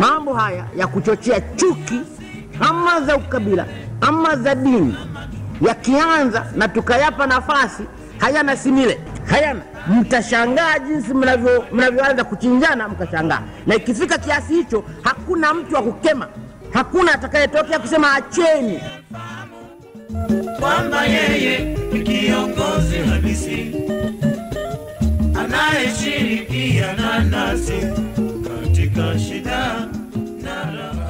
mambo haya ya kuchochea chuki ama za ukabila ama za dini yakianza na tukayapa nafasi, hayana simile, hayana, mtashangaa jinsi mnavyoanza kuchinjana, mkashangaa. Na ikifika kiasi hicho, hakuna mtu wa kukema, hakuna atakayetokea kusema acheni. Kwamba yeye ni kiongozi halisi anayeshirikiana nasi katika shida na raha.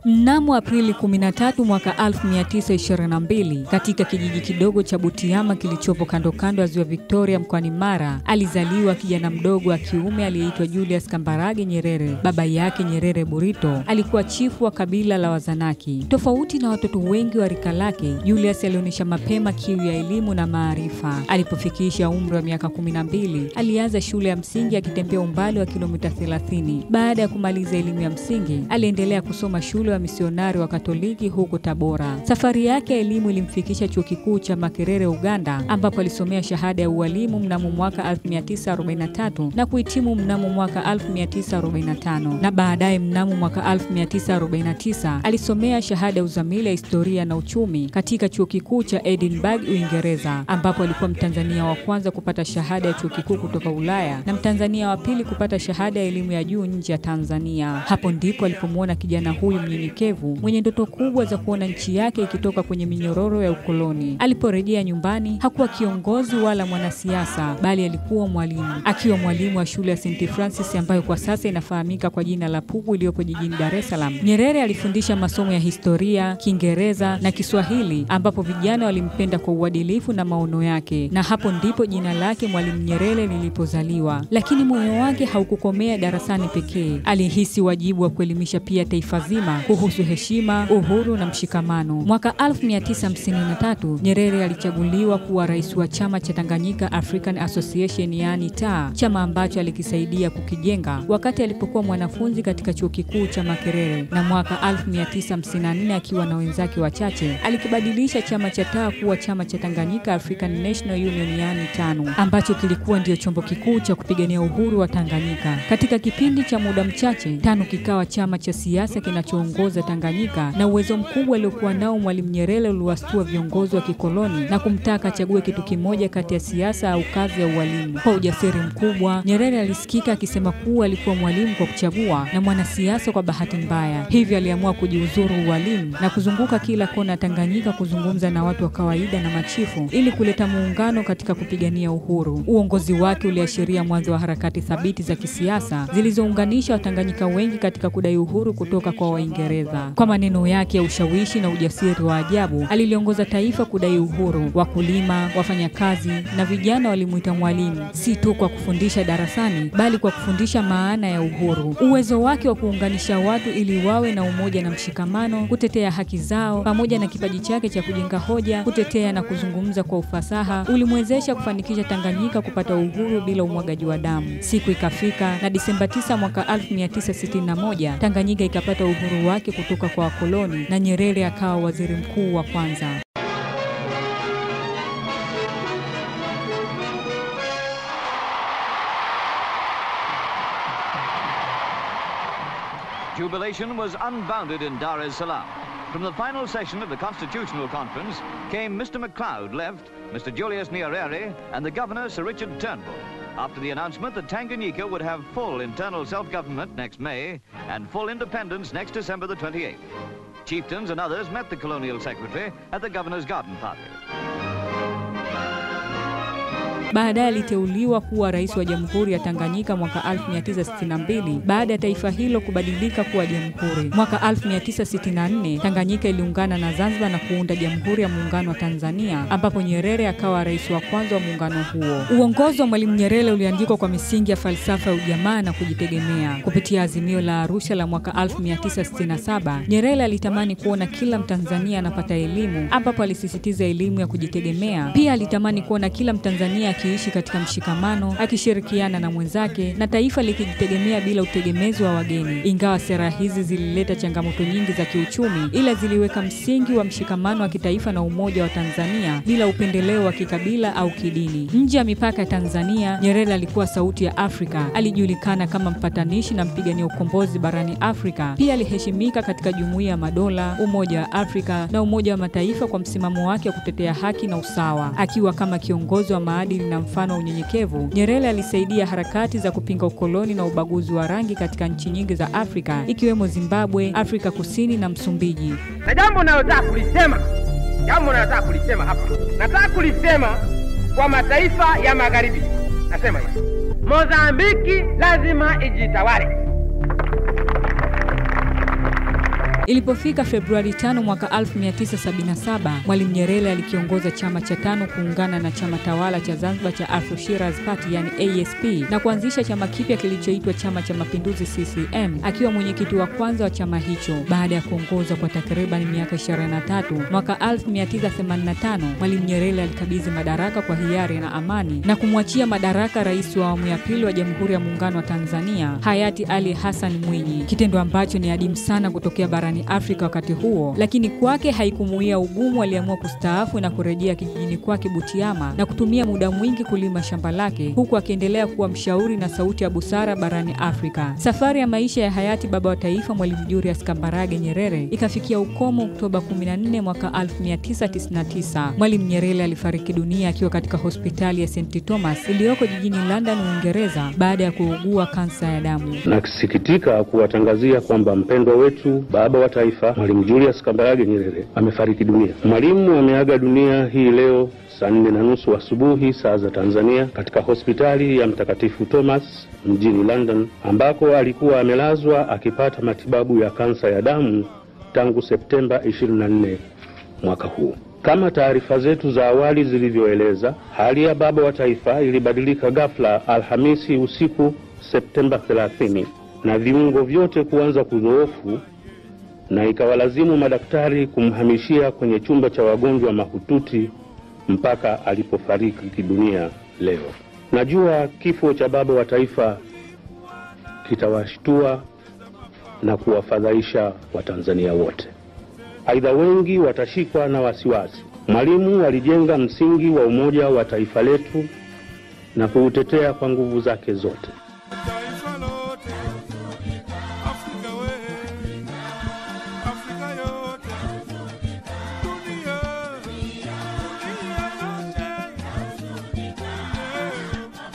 Mnamo Aprili 13 mwaka 1922 katika kijiji kidogo cha Butiama kilichopo kando kando ya Ziwa Victoria mkoani Mara, alizaliwa kijana mdogo wa kiume aliyeitwa Julius Kambarage Nyerere. Baba yake Nyerere Burito alikuwa chifu wa kabila la Wazanaki. Tofauti na watoto wengi wa rika lake, Julius alionyesha mapema kiu ya elimu na maarifa. Alipofikisha umri wa miaka 12, alianza shule ya msingi akitembea umbali wa kilomita 30. Baada ya kumaliza elimu ya msingi, aliendelea kusoma shule wa misionari wa Katoliki huko Tabora. Safari yake ya elimu ilimfikisha chuo kikuu cha Makerere, Uganda, ambapo alisomea shahada ya ualimu mnamo mwaka 1943 na kuhitimu mnamo mwaka 1945. Na baadaye mnamo mwaka 1949 alisomea shahada ya uzamili ya historia na uchumi katika chuo kikuu cha Edinburgh, Uingereza, ambapo alikuwa Mtanzania wa kwanza kupata shahada ya chuo kikuu kutoka Ulaya na Mtanzania wa pili kupata shahada ya elimu ya juu nje ya Tanzania. Hapo ndipo alipomwona kijana huyu mnyenyekevu mwenye ndoto kubwa za kuona nchi yake ikitoka kwenye minyororo ya ukoloni. Aliporejea nyumbani, hakuwa kiongozi wala mwanasiasa, bali alikuwa mwalimu. Akiwa mwalimu wa shule ya St. Francis ambayo kwa sasa inafahamika kwa jina la Pugu iliyopo jijini Dar es Salaam, Nyerere alifundisha masomo ya historia, Kiingereza na Kiswahili, ambapo vijana walimpenda kwa uadilifu na maono yake. Na hapo ndipo jina lake Mwalimu Nyerere lilipozaliwa. Lakini moyo wake haukukomea darasani pekee. Alihisi wajibu wa kuelimisha pia taifa zima kuhusu heshima, uhuru na mshikamano. Mwaka 1953 Nyerere alichaguliwa kuwa rais wa chama cha Tanganyika African Association, yani TA, chama ambacho alikisaidia kukijenga wakati alipokuwa mwanafunzi katika chuo kikuu cha Makerere. Na mwaka 1954 akiwa na wenzake wachache alikibadilisha chama cha TA kuwa chama cha Tanganyika African National Union, yani TANU, ambacho kilikuwa ndio chombo kikuu cha kupigania uhuru wa Tanganyika. Katika kipindi cha muda mchache, TANU kikawa chama cha siasa kinachoongoza Tanganyika, na uwezo mkubwa aliokuwa nao Mwalimu Nyerere uliwastua viongozi wa kikoloni na kumtaka achague kitu kimoja kati ya siasa au kazi ya ualimu. Kwa ujasiri mkubwa, Nyerere alisikika akisema kuwa alikuwa mwalimu kwa kuchagua na mwanasiasa kwa bahati mbaya. Hivyo aliamua kujiuzuru ualimu na kuzunguka kila kona Tanganyika kuzungumza na watu wa kawaida na machifu ili kuleta muungano katika kupigania uhuru. Uongozi wake uliashiria mwanzo wa harakati thabiti za kisiasa zilizounganisha Watanganyika wengi katika kudai uhuru kutoka kwa Waingereza. Kwa maneno yake ya ushawishi na ujasiri wa ajabu, aliliongoza taifa kudai uhuru. Wakulima, wafanyakazi na vijana walimuita mwalimu, si tu kwa kufundisha darasani, bali kwa kufundisha maana ya uhuru. Uwezo wake wa kuunganisha watu ili wawe na umoja na mshikamano, kutetea haki zao, pamoja na kipaji chake cha kujenga hoja, kutetea na kuzungumza kwa ufasaha, ulimwezesha kufanikisha Tanganyika kupata uhuru bila umwagaji wa damu. Siku ikafika na Disemba 9 mwaka 1961 Tanganyika ikapata uhuru wake kutoka kwa wakoloni na Nyerere akawa waziri mkuu wa kwanza. Jubilation was unbounded in Dar es Salaam. From the final session of the Constitutional Conference came Mr. MacLeod left, Mr. Julius Nyerere, and the Governor, Sir Richard Turnbull, after the announcement that Tanganyika would have full internal self-government next May and full independence next December the 28th. Chieftains and others met the Colonial Secretary at the Governor's garden party. Baadaye aliteuliwa kuwa rais wa Jamhuri ya Tanganyika mwaka 1962 baada ya taifa hilo kubadilika kuwa jamhuri. Mwaka 1964 Tanganyika iliungana na Zanzibar na kuunda Jamhuri ya Muungano wa Tanzania, ambapo Nyerere akawa rais wa kwanza wa muungano huo. Uongozi wa Mwalimu Nyerere uliandikwa kwa misingi ya falsafa ya ujamaa na kujitegemea. Kupitia azimio la Arusha la mwaka 1967, Nyerere alitamani kuona kila Mtanzania anapata elimu, ambapo alisisitiza elimu ya kujitegemea. Pia alitamani kuona kila Mtanzania likiishi katika mshikamano, akishirikiana na mwenzake na taifa likijitegemea bila utegemezi wa wageni. Ingawa sera hizi zilileta changamoto nyingi za kiuchumi, ila ziliweka msingi wa mshikamano wa kitaifa na umoja wa Tanzania bila upendeleo wa kikabila au kidini. Nje ya mipaka ya Tanzania, Nyerere alikuwa sauti ya Afrika. Alijulikana kama mpatanishi na mpigania ukombozi barani Afrika. Pia aliheshimika katika Jumuiya ya Madola, Umoja wa Afrika na Umoja wa Mataifa kwa msimamo wake wa kutetea haki na usawa. Akiwa kama kiongozi wa maadili na mfano wa unyenyekevu, Nyerere alisaidia harakati za kupinga ukoloni na ubaguzi wa rangi katika nchi nyingi za Afrika, ikiwemo Zimbabwe, Afrika Kusini na Msumbiji. Na jambo nataka kulisema hapa. Nataka kulisema kwa mataifa ya magharibi. Nasema hivi: Mozambiki lazima ijitawale. Ilipofika Februari 5 mwaka 1977, Mwalimu Nyerere alikiongoza chama cha TANU kuungana na chama tawala cha Zanzibar cha Afro Shirazi Party yani ASP na kuanzisha chama kipya kilichoitwa Chama cha Mapinduzi CCM, akiwa mwenyekiti wa kwanza wa chama hicho. Baada ya kuongoza kwa takriban miaka 23, mwaka 1985 Mwalimu Nyerere alikabidhi madaraka kwa hiari na amani na kumwachia madaraka rais wa awamu ya pili wa Jamhuri ya Muungano wa Tanzania, hayati Ali Hassan Mwinyi, kitendo ambacho ni adimu sana kutokea barani Afrika wakati huo, lakini kwake haikumuia ugumu. Aliamua kustaafu na kurejea kijijini kwake Butiama na kutumia muda mwingi kulima shamba lake, huku akiendelea kuwa mshauri na sauti ya busara barani Afrika. Safari ya maisha ya hayati baba wa taifa Mwalimu Julius Kambarage Nyerere ikafikia ukomo Oktoba 14 mwaka 1999. Mwalimu Nyerere alifariki dunia akiwa katika hospitali ya St. Thomas iliyoko jijini London, Uingereza, baada ya kuugua kansa ya damu. Nasikitika kuwatangazia kwamba mpendwa wetu baba wa taifa Mwalimu Julius Kambarage Nyerere amefariki dunia. Mwalimu ameaga dunia hii leo saa 4:30 asubuhi saa za Tanzania katika hospitali ya Mtakatifu Thomas mjini London, ambako alikuwa amelazwa akipata matibabu ya kansa ya damu tangu Septemba 24 mwaka huu. Kama taarifa zetu za awali zilivyoeleza, hali ya baba wa taifa ilibadilika ghafla Alhamisi usiku Septemba 30 na viungo vyote kuanza kudhoofu, na ikawalazimu madaktari kumhamishia kwenye chumba cha wagonjwa mahututi mpaka alipofariki dunia leo. Najua kifo cha baba wa taifa kitawashtua na kuwafadhaisha Watanzania wote. Aidha, wengi watashikwa na wasiwasi. Mwalimu alijenga msingi wa umoja wa taifa letu na kuutetea kwa nguvu zake zote.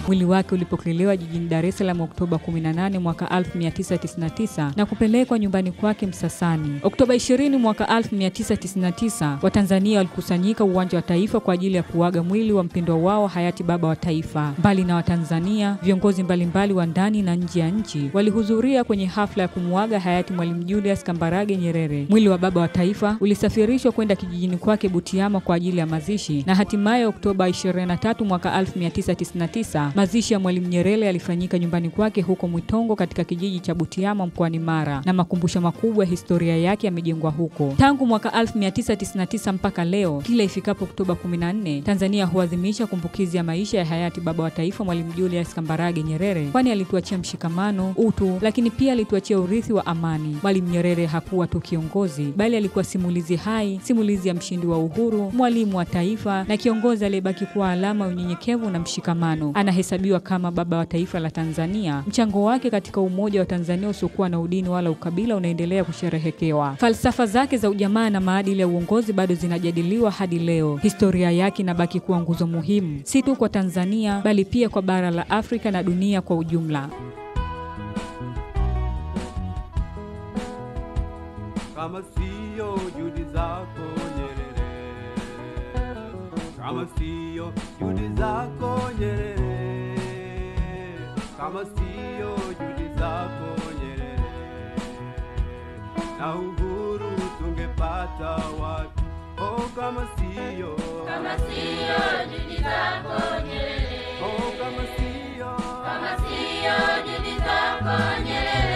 Mwili wake ulipokelewa jijini Dar es Salaam Oktoba 18 mwaka 1999 na kupelekwa nyumbani kwake Msasani. Oktoba 20 mwaka 1999, Watanzania walikusanyika Uwanja wa Taifa kwa ajili ya kuaga mwili wa mpendwa wao hayati baba wa taifa. Mbali na Watanzania, viongozi mbalimbali wa ndani na nje ya nchi walihudhuria kwenye hafla ya kumuaga hayati Mwalimu Julius Kambarage Nyerere. Mwili wa baba wa taifa ulisafirishwa kwenda kijijini kwake Butiama kwa ajili ya mazishi, na hatimaye Oktoba 23 mwaka 1999 mazishi ya Mwalimu Nyerere yalifanyika nyumbani kwake huko Mwitongo katika kijiji cha Butiama mkoani Mara, na makumbusho makubwa ya historia yake yamejengwa huko. Tangu mwaka 1999 mpaka leo, kila ifikapo Oktoba 14, Tanzania huadhimisha kumbukizi ya maisha ya hayati baba wa taifa Mwalimu Julius Kambarage Nyerere, kwani alituachia mshikamano, utu, lakini pia alituachia urithi wa amani. Mwalimu Nyerere hakuwa tu kiongozi, bali alikuwa simulizi hai, simulizi ya mshindi wa uhuru, mwalimu wa taifa na kiongozi aliyebaki kuwa alama ya unyenyekevu na mshikamano. Anahesabiwa kama baba wa taifa la Tanzania. Mchango wake katika umoja wa Tanzania usiokuwa na udini wala ukabila unaendelea kusherehekewa. Falsafa zake za ujamaa na maadili ya uongozi bado zinajadiliwa hadi leo. Historia yake inabaki kuwa nguzo muhimu, si tu kwa Tanzania bali pia kwa bara la Afrika na dunia kwa ujumla. Kama sio juhudi zako Nyerere, kama sio juhudi zako Nyerere, kama sio juhudi zako Nyerere, na uhuru tungepata wapi? Oh, kama sio juhudi zako Nyerere, oh, kama sio juhudi zako Nyerere.